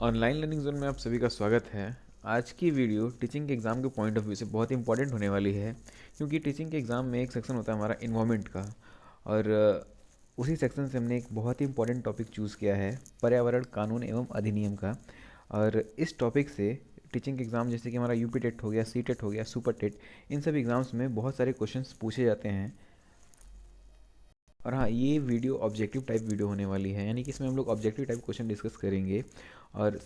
Online learning zone में आप सभी का स्वागत है। आज की वीडियो टीचिंग के एग्ज़ाम के पॉइंट ऑफ व्यू से बहुत इंपॉर्टेंट होने वाली है, क्योंकि टीचिंग के एग्ज़ाम में एक सेक्शन होता है हमारा इन्वायरमेंट का। और उसी सेक्शन से हमने एक बहुत ही इंपॉर्टेंट टॉपिक चूज़ किया है, पर्यावरण कानून एवं अधिनियम का। और इस टॉपिक से टीचिंग के एग्ज़ाम जैसे कि हमारा यूपी टेट हो गया, सी टेट हो गया, सुपर टेट, इन सब एग्ज़ाम्स में बहुत सारे क्वेश्चंस पूछे जाते हैं। और हाँ, ये वीडियो ऑब्जेक्टिव टाइप वीडियो होने वाली है, यानी कि इसमें हम लोग ऑब्जेक्टिव टाइप क्वेश्चन डिस्कस करेंगे। और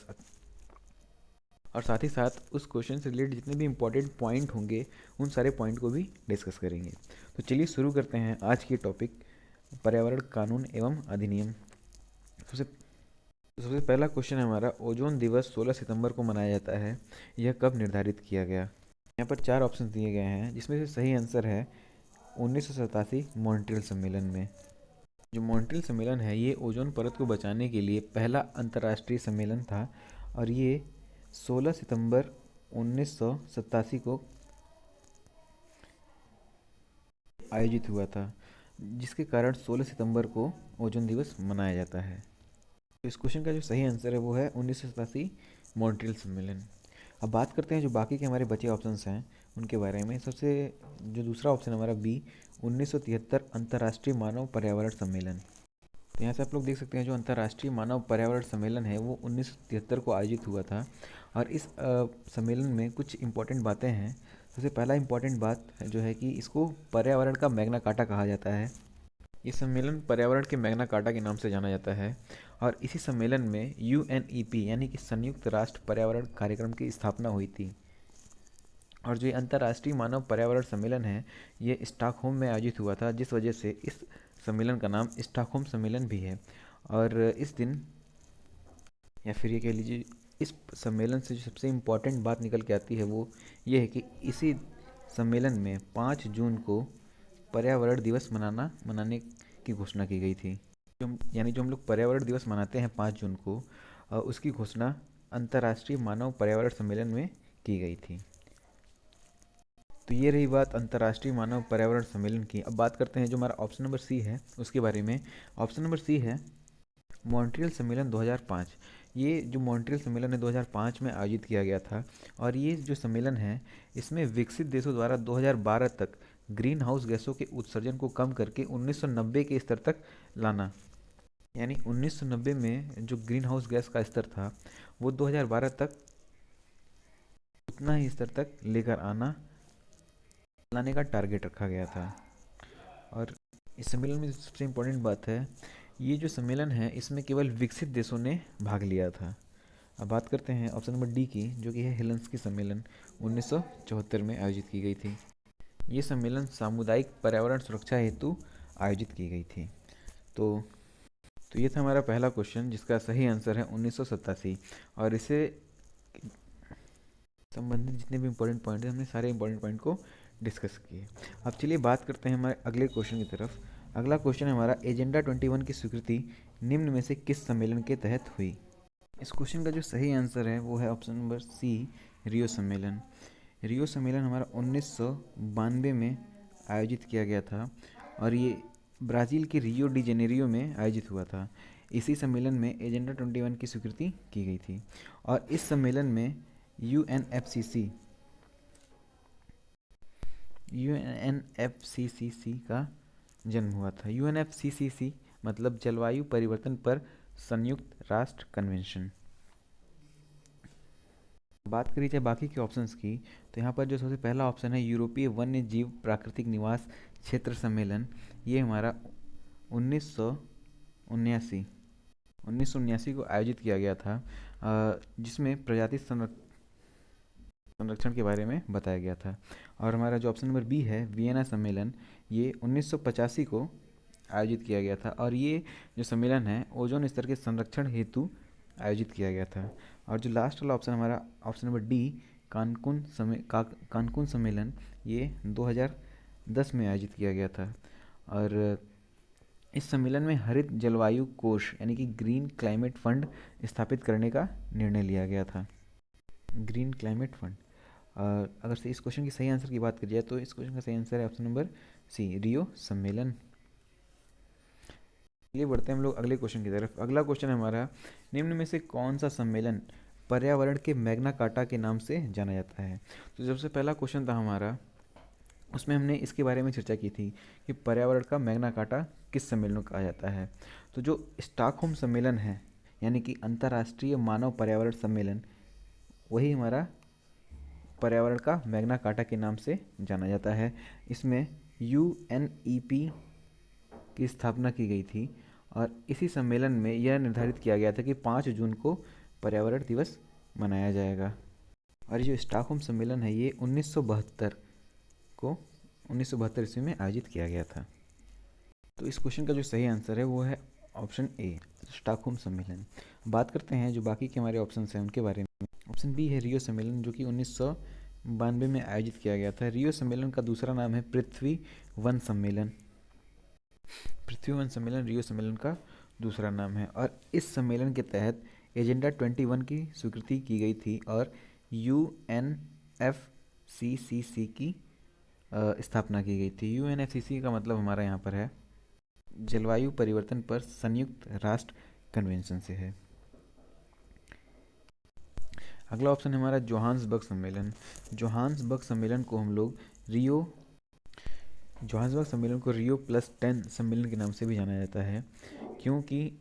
और साथ ही साथ उस क्वेश्चन से रिलेटेड जितने भी इंपॉर्टेंट पॉइंट होंगे उन सारे पॉइंट को भी डिस्कस करेंगे। तो चलिए शुरू करते हैं आज की टॉपिक, पर्यावरण कानून एवं अधिनियम। सबसे सबसे पहला क्वेश्चन है हमारा, ओजोन दिवस 16 सितंबर को मनाया जाता है, यह कब निर्धारित किया गया? यहाँ पर चार ऑप्शन दिए गए हैं, जिसमें से सही आंसर है 1987 मॉन्ट्रियल सम्मेलन में। जो मॉन्ट्रियल सम्मेलन है, ये ओजोन परत को बचाने के लिए पहला अंतर्राष्ट्रीय सम्मेलन था। और ये 16 सितंबर 1987 को आयोजित हुआ था, जिसके कारण 16 सितंबर को ओजोन दिवस मनाया जाता है। तो इस क्वेश्चन का जो सही आंसर है वो है 1987 मॉन्ट्रियल सम्मेलन। अब बात करते हैं जो बाकी के हमारे बचे ऑप्शंस हैं उनके बारे में। सबसे जो दूसरा ऑप्शन हमारा बी, 1973 अंतर्राष्ट्रीय मानव पर्यावरण सम्मेलन। तो यहाँ से आप लोग देख सकते हैं जो अंतर्राष्ट्रीय मानव पर्यावरण सम्मेलन है वो 1973 को आयोजित हुआ था। और इस सम्मेलन में कुछ इम्पोर्टेंट बातें हैं। सबसे पहला इम्पोर्टेंट बात जो है कि इसको पर्यावरण का मैग्ना कार्टा कहा जाता है। ये सम्मेलन पर्यावरण के मैग्ना कार्टा के नाम से जाना जाता है। और इसी सम्मेलन में यूएनईपी यानी कि संयुक्त राष्ट्र पर्यावरण कार्यक्रम की स्थापना हुई थी। और जो ये अंतर्राष्ट्रीय मानव पर्यावरण सम्मेलन है, ये स्टॉकहोम में आयोजित हुआ था, जिस वजह से इस सम्मेलन का नाम स्टॉकहोम सम्मेलन भी है। और इस दिन, या फिर ये कह लीजिए इस सम्मेलन से जो सबसे इम्पोर्टेंट बात निकल के आती है वो ये है कि इसी सम्मेलन में 5 जून को पर्यावरण दिवस मनाने की घोषणा की गई थी। यानी जो हम लोग पर्यावरण दिवस मनाते हैं 5 जून को, उसकी घोषणा अंतर्राष्ट्रीय मानव पर्यावरण सम्मेलन में की गई थी। तो ये रही बात अंतर्राष्ट्रीय मानव पर्यावरण सम्मेलन की। अब बात करते हैं जो हमारा ऑप्शन नंबर सी है उसके बारे में। ऑप्शन नंबर सी है मॉन्ट्रियल सम्मेलन 2005। ये जो मॉन्ट्रियल सम्मेलन है 2005 में आयोजित किया गया था। और ये जो सम्मेलन है, इसमें विकसित देशों द्वारा 2012 तक ग्रीन हाउस गैसों के उत्सर्जन को कम करके 1990 के स्तर तक लाना। यानी 1990 में जो ग्रीन हाउस गैस का स्तर था वो 2012 तक उतना ही स्तर तक लेकर लाने का टारगेट रखा गया था। और इस सम्मेलन में सबसे इम्पोर्टेंट बात है, ये जो सम्मेलन है इसमें केवल विकसित देशों ने भाग लिया था। अब बात करते हैं ऑप्शन नंबर डी की, जो कि है हेलेंस्की सम्मेलन, 1974 में आयोजित की गई थी। ये सम्मेलन सामुदायिक पर्यावरण सुरक्षा हेतु आयोजित की गई थी। तो तो ये था हमारा पहला क्वेश्चन, जिसका सही आंसर है 1987। और इससे संबंधित जितने भी इंपॉर्टेंट पॉइंट हैं हमने सारे इंपॉर्टेंट पॉइंट को डिस्कस किए। अब चलिए बात करते हैं हमारे अगले क्वेश्चन की तरफ। अगला क्वेश्चन है हमारा, एजेंडा 21 की स्वीकृति निम्न में से किस सम्मेलन के तहत हुई? इस क्वेश्चन का जो सही आंसर है वो है ऑप्शन नंबर सी, रियो सम्मेलन। रियो सम्मेलन हमारा 1992 में आयोजित किया गया था। और ये ब्राज़ील के रियो डी जेनेरियो में आयोजित हुआ था। इसी सम्मेलन में एजेंडा 21 की स्वीकृति की गई थी। और इस सम्मेलन में यूएनएफसीसी यूएनएफसीसीसी का जन्म हुआ था। यूएनएफसीसीसी मतलब जलवायु परिवर्तन पर संयुक्त राष्ट्र कन्वेंशन। बात करी जाए बाकी के ऑप्शंस की, तो यहाँ पर जो सबसे पहला ऑप्शन है यूरोपीय वन्य जीव प्राकृतिक निवास क्षेत्र सम्मेलन, ये हमारा 1979 1979 को आयोजित किया गया था, जिसमें प्रजाति संरक्षण के बारे में बताया गया था। और हमारा जो ऑप्शन नंबर बी है, वियना सम्मेलन, ये 1985 को आयोजित किया गया था। और ये जो सम्मेलन है ओजोन स्तर के संरक्षण हेतु आयोजित किया गया था। और जो लास्ट वाला ऑप्शन हमारा ऑप्शन नंबर डी, कानकुन सम्मेलन, ये 2010 में आयोजित किया गया था। और इस सम्मेलन में हरित जलवायु कोष यानी कि ग्रीन क्लाइमेट फंड स्थापित करने का निर्णय लिया गया था। Green climate fund. अगर से इस क्वेश्चन की सही आंसर की बात करी जाए तो इस क्वेश्चन का सही आंसर है ऑप्शन नंबर सी, रियो सम्मेलन। चलिए बढ़ते हैं हम लोग अगले क्वेश्चन की तरफ। अगला क्वेश्चन है हमारा, निम्न में से कौन सा सम्मेलन पर्यावरण के मैग्ना कार्टा के नाम से जाना जाता है। तो सबसे पहला क्वेश्चन था हमारा, उसमें हमने इसके बारे में चर्चा की थी कि पर्यावरण का मैग्ना कार्टा किस सम्मेलन को कहा जाता है। तो जो स्टॉकहोम सम्मेलन है, यानी कि अंतर्राष्ट्रीय मानव पर्यावरण सम्मेलन, वही हमारा पर्यावरण का मैग्ना कार्टा के नाम से जाना जाता है। इसमें यूएनईपी की स्थापना की गई थी और इसी सम्मेलन में यह निर्धारित किया गया था कि 5 जून को पर्यावरण दिवस मनाया जाएगा। और ये जो स्टॉकहोम सम्मेलन है ये 1972 ईस्वी में आयोजित किया गया था। तो इस क्वेश्चन का जो सही आंसर है वो है ऑप्शन ए, स्टॉकहोम सम्मेलन। बात करते हैं जो बाकी के हमारे ऑप्शन हैं उनके बारे में। ऑप्शन बी है रियो सम्मेलन, जो कि 1992 में आयोजित किया गया था। रियो सम्मेलन का दूसरा नाम है पृथ्वी वन सम्मेलन। पृथ्वी वन सम्मेलन रियो सम्मेलन का दूसरा नाम है और इस सम्मेलन के तहत एजेंडा 21 की स्वीकृति की गई थी और यूएनएफसीसीसी की स्थापना की गई थी। यूएनएफसीसी का मतलब हमारा यहाँ पर है जलवायु परिवर्तन पर संयुक्त राष्ट्र कन्वेंशन से है। अगला ऑप्शन है हमारा जोहान्सबर्ग सम्मेलन। जोहान्सबर्ग सम्मेलन को हम लोग जोहान्सबर्ग सम्मेलन को रियो+10 सम्मेलन के नाम से भी जाना जाता है, क्योंकि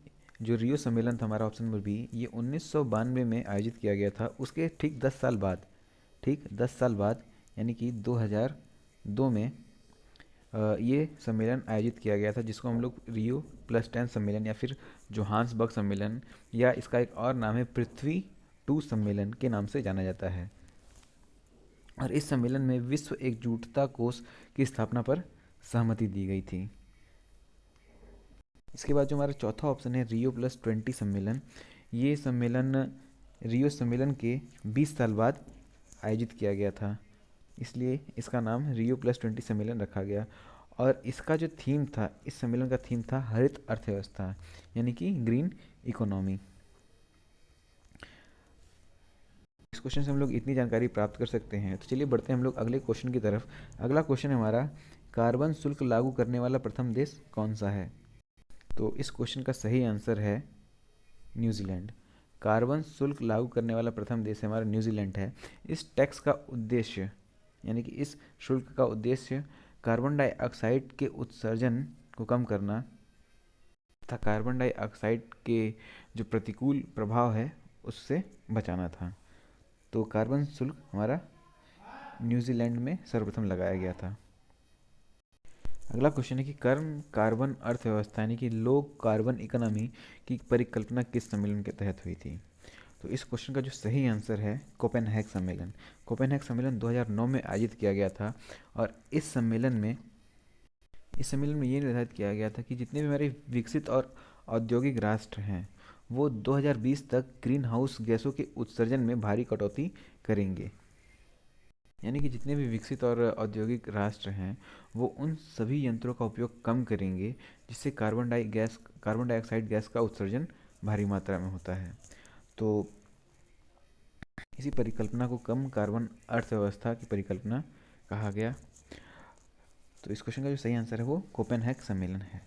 जो रियो सम्मेलन था हमारा ऑप्शन नंबर बी, ये 1992 में आयोजित किया गया था। उसके ठीक 10 साल बाद यानी कि 2002 में ये सम्मेलन आयोजित किया गया था, जिसको हम लोग रियो+10 सम्मेलन या फिर जोहान्सबर्ग सम्मेलन, या इसका एक और नाम है पृथ्वी 2 सम्मेलन के नाम से जाना जाता है। और इस सम्मेलन में विश्व एकजुटता कोष की स्थापना पर सहमति दी गई थी। इसके बाद जो हमारा चौथा ऑप्शन है रियो+20 सम्मेलन, ये सम्मेलन रियो सम्मेलन के 20 साल बाद आयोजित किया गया था, इसलिए इसका नाम रियो+20 सम्मेलन रखा गया। और इसका जो थीम था, इस सम्मेलन का थीम था हरित अर्थव्यवस्था, यानी कि ग्रीन इकोनॉमी। इस क्वेश्चन से हम लोग इतनी जानकारी प्राप्त कर सकते हैं। तो चलिए बढ़ते हैं हम लोग अगले क्वेश्चन की तरफ। अगला क्वेश्चन है हमारा, कार्बन शुल्क लागू करने वाला प्रथम देश कौन सा है। तो इस क्वेश्चन का सही आंसर है न्यूजीलैंड। कार्बन शुल्क लागू करने वाला प्रथम देश हमारा न्यूजीलैंड है। इस टैक्स का उद्देश्य, यानी कि इस शुल्क का उद्देश्य कार्बन डाइऑक्साइड के उत्सर्जन को कम करना तथा कार्बन डाइऑक्साइड के जो प्रतिकूल प्रभाव है उससे बचाना था। तो कार्बन शुल्क हमारा न्यूजीलैंड में सर्वप्रथम लगाया गया था। अगला क्वेश्चन है कि कार्बन अर्थव्यवस्था यानी कि लो कार्बन इकोनॉमी की परिकल्पना किस सम्मेलन के तहत हुई थी। तो इस क्वेश्चन का जो सही आंसर है कोपेनहेग सम्मेलन। कोपेनहेग सम्मेलन 2009 में आयोजित किया गया था और इस सम्मेलन में ये निर्धारित किया गया था कि जितने भी हमारे विकसित और औद्योगिक राष्ट्र हैं वो 2020 तक ग्रीन हाउस गैसों के उत्सर्जन में भारी कटौती करेंगे। यानी कि जितने भी विकसित और औद्योगिक राष्ट्र हैं वो उन सभी यंत्रों का उपयोग कम करेंगे जिससे कार्बन डाइऑक्साइड गैस का उत्सर्जन भारी मात्रा में होता है। तो इसी परिकल्पना को कम कार्बन अर्थव्यवस्था की परिकल्पना कहा गया। तो इस क्वेश्चन का जो सही आंसर है वो कोपेनहेग सम्मेलन है।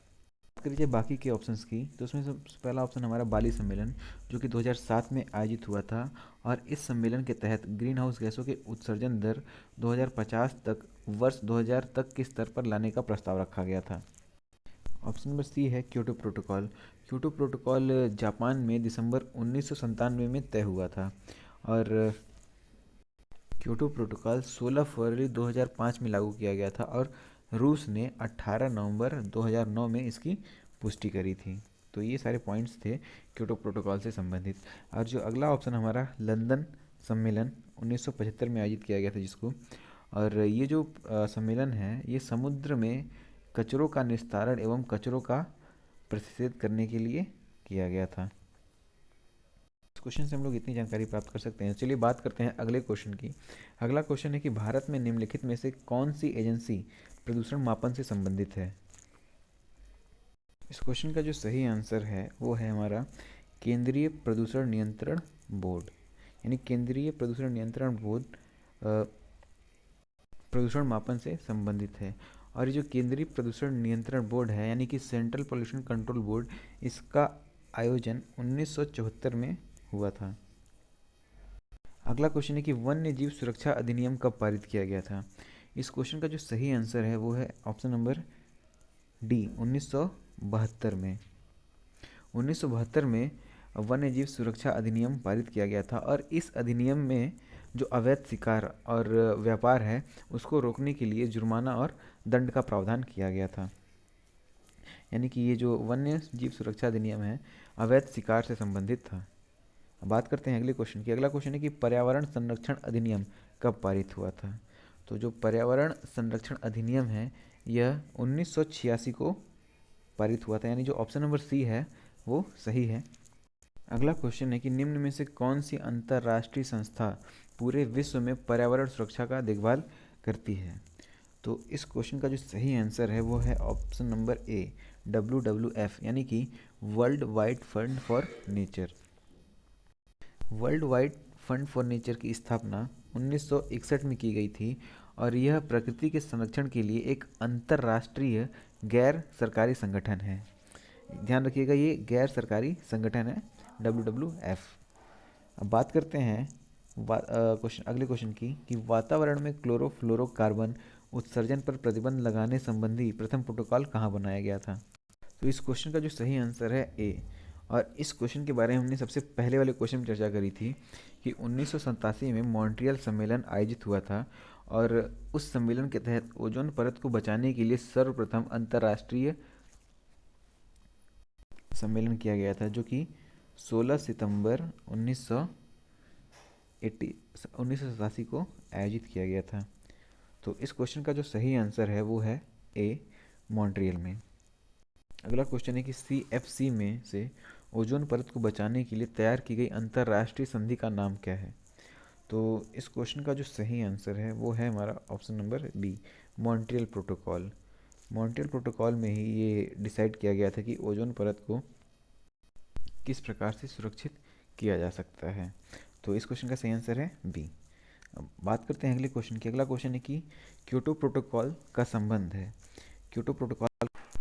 बात करिए बाकी के ऑप्शंस की, तो उसमें सबसे पहला ऑप्शन हमारा बाली सम्मेलन, जो कि 2007 में आयोजित हुआ था और इस सम्मेलन के तहत ग्रीन हाउस गैसों के उत्सर्जन दर 2050 तक वर्ष 2000 तक के स्तर पर लाने का प्रस्ताव रखा गया था। ऑप्शन नंबर सी है Kyoto protocol. Kyoto protocol Japan में दिसंबर 1997 में तय हुआ था और क्योटो प्रोटोकॉल 16 फरवरी 2005 में लागू किया गया था और रूस ने 18 नवंबर 2009 में इसकी पुष्टि करी थी। तो ये सारे पॉइंट्स थे क्योटो प्रोटोकॉल से संबंधित। और जो अगला ऑप्शन हमारा लंदन सम्मेलन 1975 में आयोजित किया गया था जिसको, और ये जो सम्मेलन है ये समुद्र में कचरों का निस्तारण एवं कचरों का प्रतिषेध करने के लिए किया गया था। इस क्वेश्चन से हम लोग इतनी जानकारी प्राप्त कर सकते हैं। चलिए बात करते हैं अगले क्वेश्चन की। अगला क्वेश्चन है कि भारत में निम्नलिखित में से कौन सी एजेंसी प्रदूषण मापन से संबंधित है। इस क्वेश्चन का जो सही आंसर है वो है हमारा केंद्रीय प्रदूषण नियंत्रण बोर्ड, यानी केंद्रीय प्रदूषण नियंत्रण बोर्ड प्रदूषण मापन से संबंधित है। और ये जो केंद्रीय प्रदूषण नियंत्रण बोर्ड है यानी कि सेंट्रल पोल्यूशन कंट्रोल बोर्ड, इसका आयोजन 1974 में हुआ था। अगला क्वेश्चन है कि वन्य जीव सुरक्षा अधिनियम कब पारित किया गया था। इस क्वेश्चन का जो सही आंसर है वो है ऑप्शन नंबर डी, 1972 में। 1972 में वन्य जीव सुरक्षा अधिनियम पारित किया गया था और इस अधिनियम में जो अवैध शिकार और व्यापार है उसको रोकने के लिए जुर्माना और दंड का प्रावधान किया गया था। यानी कि ये जो वन्य जीव सुरक्षा अधिनियम है अवैध शिकार से संबंधित था। अब बात करते हैं अगले क्वेश्चन की। अगला क्वेश्चन है कि पर्यावरण संरक्षण अधिनियम कब पारित हुआ था। तो जो पर्यावरण संरक्षण अधिनियम है यह 1986 को पारित हुआ था, यानी जो ऑप्शन नंबर सी है वो सही है। अगला क्वेश्चन है कि निम्न में से कौन सी अंतर्राष्ट्रीय संस्था पूरे विश्व में पर्यावरण सुरक्षा का देखभाल करती है। तो इस क्वेश्चन का जो सही आंसर है वो है ऑप्शन नंबर ए, WWF, यानी कि world wide fund for nature. World wide fund for nature की स्थापना 1961 में की गई थी और यह प्रकृति के संरक्षण के लिए एक अंतर्राष्ट्रीय गैर सरकारी संगठन है। ध्यान रखिएगा ये गैर सरकारी संगठन है, WWF। अब बात करते हैं अगले क्वेश्चन की कि वातावरण में क्लोरोफ्लोरोकार्बन उत्सर्जन पर प्रतिबंध लगाने संबंधी प्रथम प्रोटोकॉल कहाँ बनाया गया था। तो इस क्वेश्चन का जो सही आंसर है ए। और इस क्वेश्चन के बारे में हमने सबसे पहले वाले क्वेश्चन में चर्चा करी थी कि 1987 में मॉन्ट्रियल सम्मेलन आयोजित हुआ था और उस सम्मेलन के तहत ओजोन परत को बचाने के लिए सर्वप्रथम अंतर्राष्ट्रीय सम्मेलन किया गया था जो कि 16 सितंबर 1987 को आयोजित किया गया था। तो इस क्वेश्चन का जो सही आंसर है वो है ए, मॉन्ट्रियल में। अगला क्वेश्चन है कि CFC में से ओजोन परत को बचाने के लिए तैयार की गई अंतर्राष्ट्रीय संधि का नाम क्या है। तो इस क्वेश्चन का जो सही आंसर है वो है हमारा option number b, Montreal protocol. Montreal protocol में ही ये डिसाइड किया गया था कि ओजोन परत को किस प्रकार से सुरक्षित किया जा सकता है। तो इस क्वेश्चन का सही आंसर है बी। अब बात करते हैं अगले क्वेश्चन की। अगला क्वेश्चन है कि क्योटो प्रोटोकॉल का संबंध है। क्योटो प्रोटोकॉल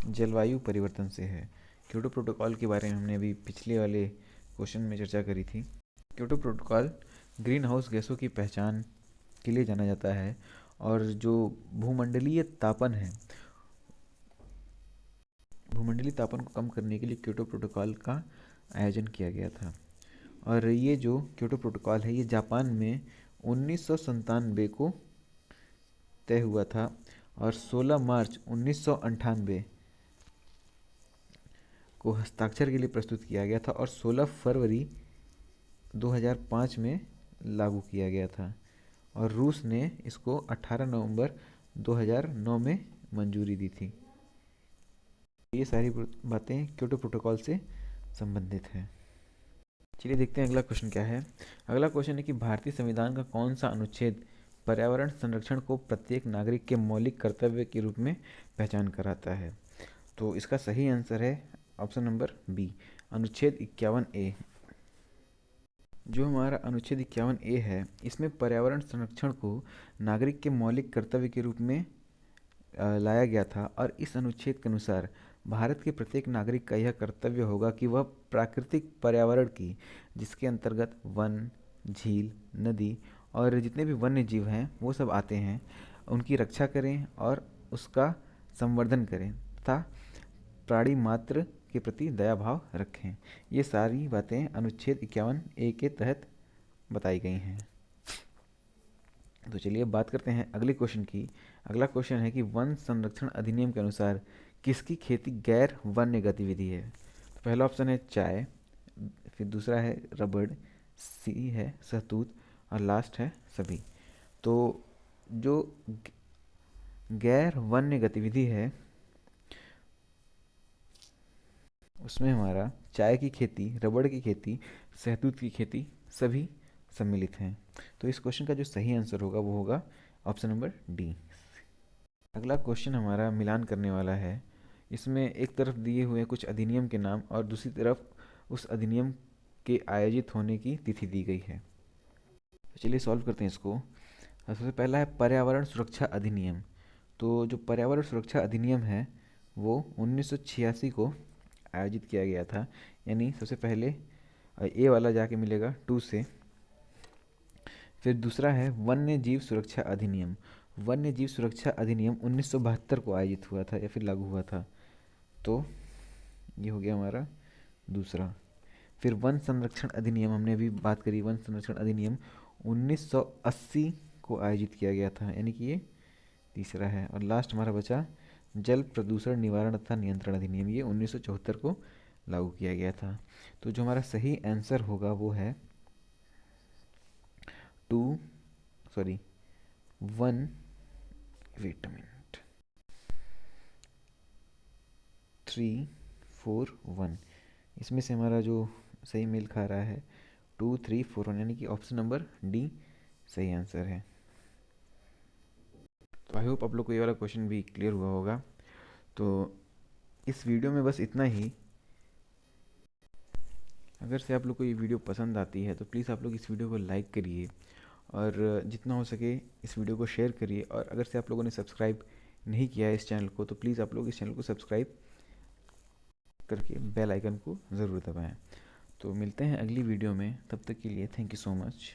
जलवायु परिवर्तन से है। क्योटो प्रोटोकॉल के बारे में हमने अभी पिछले वाले क्वेश्चन में चर्चा करी थी। क्योटो प्रोटोकॉल ग्रीन हाउस गैसों की पहचान के लिए जाना जाता है और जो भूमंडलीय तापन है, भूमंडलीय तापन को कम करने के लिए क्योटो प्रोटोकॉल का आयोजन किया गया था। और ये जो क्योटो प्रोटोकॉल है ये जापान में 1997 को तय हुआ था और 16 मार्च 1998 को हस्ताक्षर के लिए प्रस्तुत किया गया था और 16 फरवरी 2005 में लागू किया गया था और रूस ने इसको 18 नवंबर 2009 में मंजूरी दी थी। ये सारी बातें क्योटो प्रोटोकॉल से संबंधित हैं। चलिए देखते हैं अगला क्वेश्चन क्या है। अगला क्वेश्चन है कि भारतीय संविधान का कौन सा अनुच्छेद पर्यावरण संरक्षण को प्रत्येक नागरिक के मौलिक कर्तव्य के रूप में पहचान कराता है। तो इसका सही आंसर है ऑप्शन नंबर बी, अनुच्छेद 51A। जो हमारा अनुच्छेद 51A है इसमें पर्यावरण संरक्षण को नागरिक के मौलिक कर्तव्य के रूप में लाया गया था और इस अनुच्छेद के अनुसार भारत के प्रत्येक नागरिक का यह कर्तव्य होगा कि वह प्राकृतिक पर्यावरण की, जिसके अंतर्गत वन, झील, नदी और जितने भी वन्य जीव हैं वो सब आते हैं, उनकी रक्षा करें और उसका संवर्धन करें तथा प्राणी मात्र के प्रति दया भाव रखें। ये सारी बातें अनुच्छेद 51A के तहत बताई गई हैं। तो चलिए बात करते हैं अगले क्वेश्चन की। अगला क्वेश्चन है कि वन संरक्षण अधिनियम के अनुसार किसकी खेती गैर वन्य गतिविधि है। तो पहला ऑप्शन है चाय, फिर दूसरा है रबड़, सी है शहतूत और लास्ट है सभी। तो जो गैर वन्य गतिविधि है उसमें हमारा चाय की खेती, रबड़ की खेती, शहतूत की खेती सभी सम्मिलित हैं। तो इस क्वेश्चन का जो सही आंसर होगा वो होगा ऑप्शन नंबर डी। अगला क्वेश्चन हमारा मिलान करने वाला है। इसमें एक तरफ दिए हुए कुछ अधिनियम के नाम और दूसरी तरफ उस अधिनियम के आयोजित होने की तिथि दी गई है। तो चलिए सॉल्व करते हैं इसको। सबसे पहला है पर्यावरण सुरक्षा अधिनियम। तो जो पर्यावरण सुरक्षा अधिनियम है वो 1986 को आयोजित किया गया था। यानी सबसे पहले ए वाला जाके मिलेगा 2 से। फिर दूसरा है वन्य जीव सुरक्षा अधिनियम। वन्य जीव सुरक्षा अधिनियम 1972 को आयोजित हुआ था या फिर लागू हुआ था। तो ये हो गया हमारा दूसरा। फिर वन संरक्षण अधिनियम, हमने अभी बात करी, वन संरक्षण अधिनियम 1980 को आयोजित किया गया था, यानी कि ये तीसरा है। और लास्ट हमारा बचा जल प्रदूषण निवारण तथा नियंत्रण अधिनियम, ये 1974 को लागू किया गया था। तो जो हमारा सही आंसर होगा वो है 2 सॉरी 1 वेट अ मिनट 3 4 1। इसमें से हमारा जो सही मेल खा रहा है 2 3 4 1, यानी कि ऑप्शन नंबर डी सही आंसर है। तो आई होप आप लोग को ये वाला क्वेश्चन भी क्लियर हुआ होगा। तो इस वीडियो में बस इतना ही। अगर से आप लोग को ये वीडियो पसंद आती है तो प्लीज़ आप लोग इस वीडियो को लाइक करिए और जितना हो सके इस वीडियो को शेयर करिए। और अगर से आप लोगों ने सब्सक्राइब नहीं किया है इस चैनल को तो प्लीज़ आप लोग इस चैनल को सब्सक्राइब करके बेल आइकन को ज़रूर दबाएं। तो मिलते हैं अगली वीडियो में, तब तक के लिए थैंक यू सो मच।